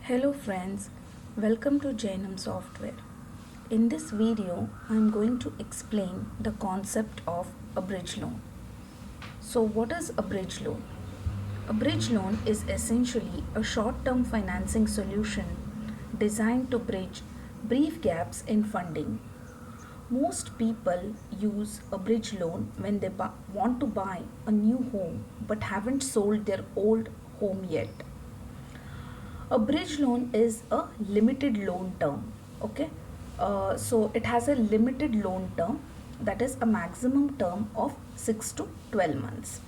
Hello friends, welcome to Jainam Software. In this video, I am going to explain the concept of a bridge loan. So what is a bridge loan? A bridge loan is essentially a short-term financing solution designed to bridge brief gaps in funding. Most people use a bridge loan when they want to buy a new home but haven't sold their old home yet. A bridge loan is a limited loan term. Okay, so it has a limited loan term, that is a maximum term of 6 to 12 months,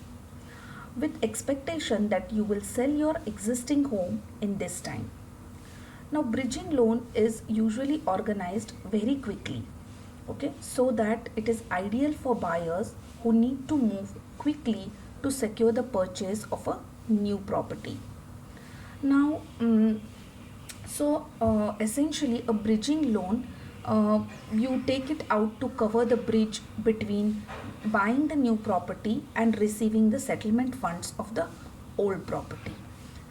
with expectation that you will sell your existing home in this time. Now bridging loan is usually organized very quickly, okay, so that it is ideal for buyers who need to move quickly to secure the purchase of a new property. Now, essentially, a bridging loan, you take it out to cover the bridge between buying the new property and receiving the settlement funds of the old property.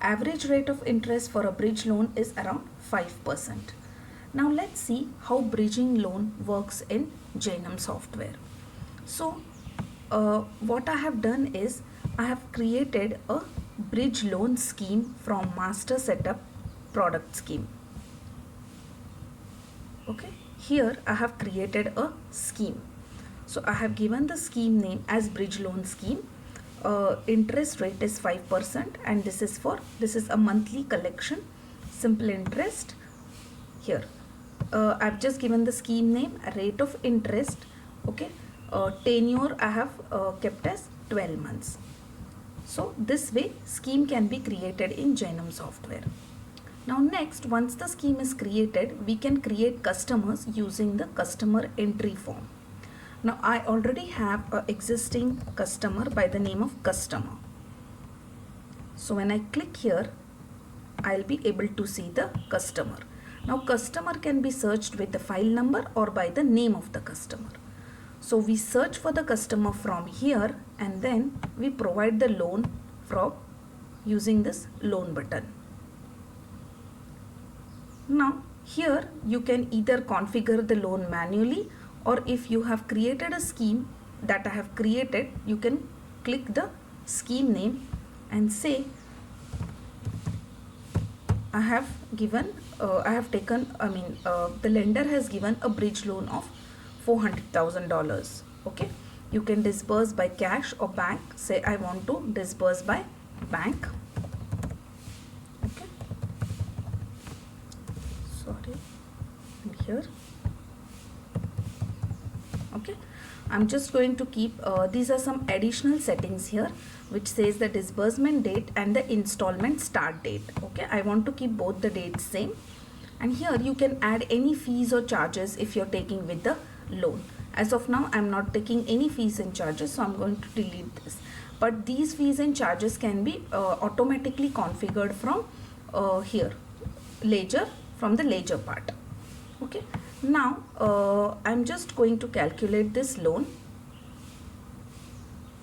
Average rate of interest for a bridge loan is around 5%. Now, let's see how bridging loan works in Jainam software. So, what I have done is I have created a bridge loan scheme from master setup product scheme. Okay, here I have created a scheme. So I have given the scheme name as bridge loan scheme. Interest rate is 5% and this is a monthly collection, simple interest. Here I've just given the scheme name, rate of interest. Okay, tenure I have kept as 12 months. So this way scheme can be created in Jainam software. Now next, once the scheme is created, we can create customers using the customer entry form. Now I already have an existing customer by the name of customer. So when I click here, I'll be able to see the customer. Now customer can be searched with the file number or by the name of the customer. So we search for the customer from here and then we provide the loan from using this loan button. Now here you can either configure the loan manually, or if you have created a scheme that I have created, you can click the scheme name and say the lender has given a bridge loan of $400,000. Okay, you can disburse by cash or bank. Say I want to disburse by bank. Okay, sorry, and here. Okay, I'm just going to keep these are some additional settings here which says the disbursement date and the installment start date. Okay, I want to keep both the dates same, and here you can add any fees or charges if you're taking with the loan. As of now, I'm not taking any fees and charges, so I'm going to delete this. But these fees and charges can be automatically configured from here, ledger, from the ledger part. Okay, now I'm just going to calculate this loan,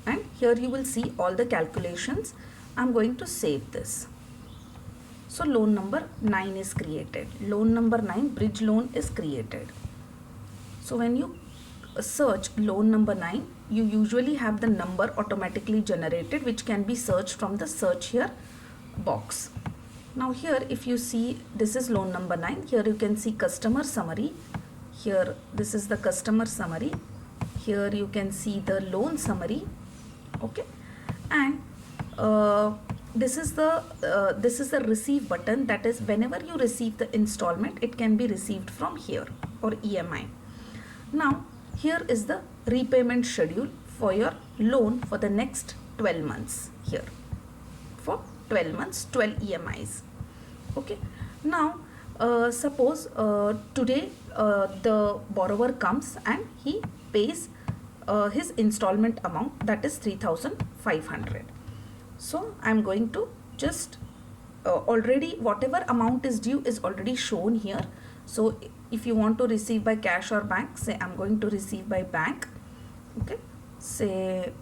and here you will see all the calculations. I'm going to save this. So loan number 9 is created. Loan number 9, bridge loan, is created. So when you search loan number 9, you usually have the number automatically generated which can be searched from the search here box. Now here if you see, this is loan number 9. Here you can see customer summary. Here this is the customer summary. Here you can see the loan summary. Okay, and this is the receive button, that is whenever you receive the installment it can be received from here, or EMI. Now here is the repayment schedule for your loan for the next 12 months. Here for 12 months, 12 EMIs. Okay, now suppose today the borrower comes and he pays his installment amount, that is 3,500. So I'm going to just already whatever amount is due is already shown here. So if you want to receive by cash or bank, say I'm going to receive by bank. Okay, say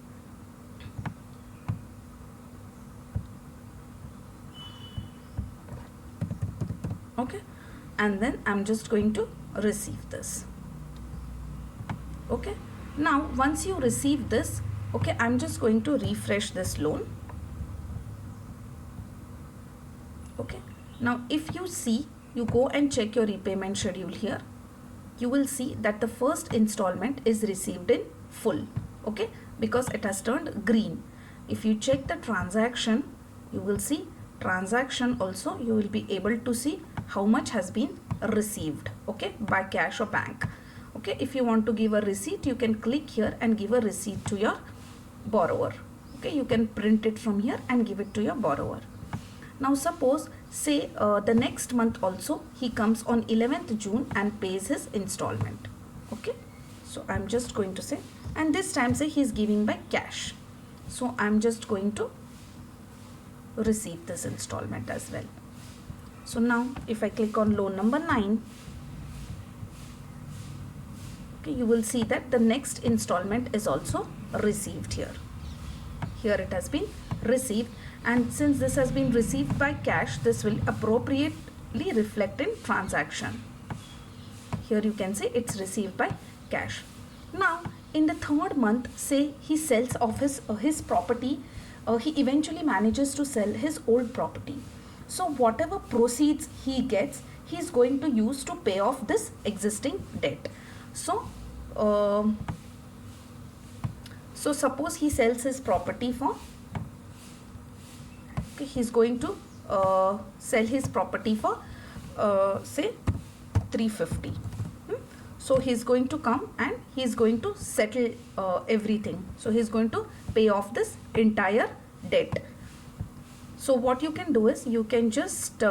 Okay, and then I'm just going to receive this. Okay, now once you receive this, okay, I'm just going to refresh this loan. Okay, now if you see, you go and check your repayment schedule here, you will see that the first installment is received in full. Okay, because it has turned green. If you check the transaction, you will see transaction also, you will be able to see how much has been received, okay, by cash or bank. Okay, if you want to give a receipt, you can click here and give a receipt to your borrower. Okay, you can print it from here and give it to your borrower. Now suppose, say the next month also he comes on 11th June and pays his installment. Okay, so I'm just going to say, and this time say he is giving by cash, so I'm just going to receive this installment as well. So now if I click on loan number 9, okay, you will see that the next installment is also received here. Here it has been received, and since this has been received by cash, this will appropriately reflect in transaction. Here you can say it's received by cash. Now in the third month, say he sells off his property, he eventually manages to sell his old property. So whatever proceeds he gets, he is going to use to pay off this existing debt. So suppose he sells his property for, okay, he's going to sell his property for say 350. So he's going to come and he's going to settle everything. So he's going to pay off this entire debt. So what you can do is, you can just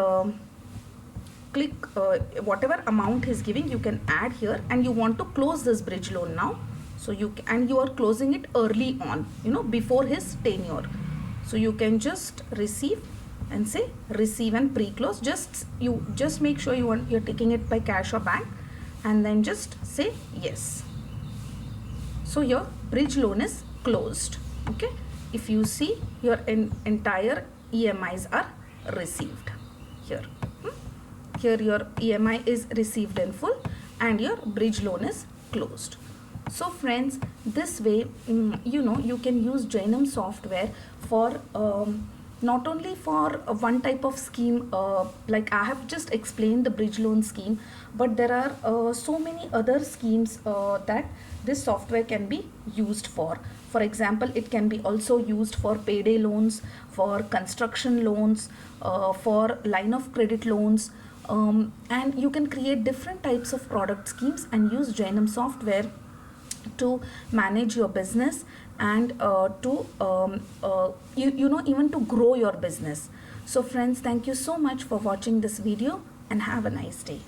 click whatever amount he's giving, you can add here, and you want to close this bridge loan now. So you are closing it early on, before his tenure. So you can just receive and say receive and pre-close. You just make sure you're taking it by cash or bank, and then just say yes. So your bridge loan is closed. Okay, if you see, your entire EMIs are received here. Here your EMI is received in full and your bridge loan is closed. So friends, this way you can use Jainam software for not only for one type of scheme, like I have just explained the bridge loan scheme, but there are so many other schemes that this software can be used for. For example, it can be also used for payday loans, for construction loans, for line of credit loans, and you can create different types of product schemes and use Jainam software to manage your business and to even to grow your business. So friends, thank you so much for watching this video and have a nice day.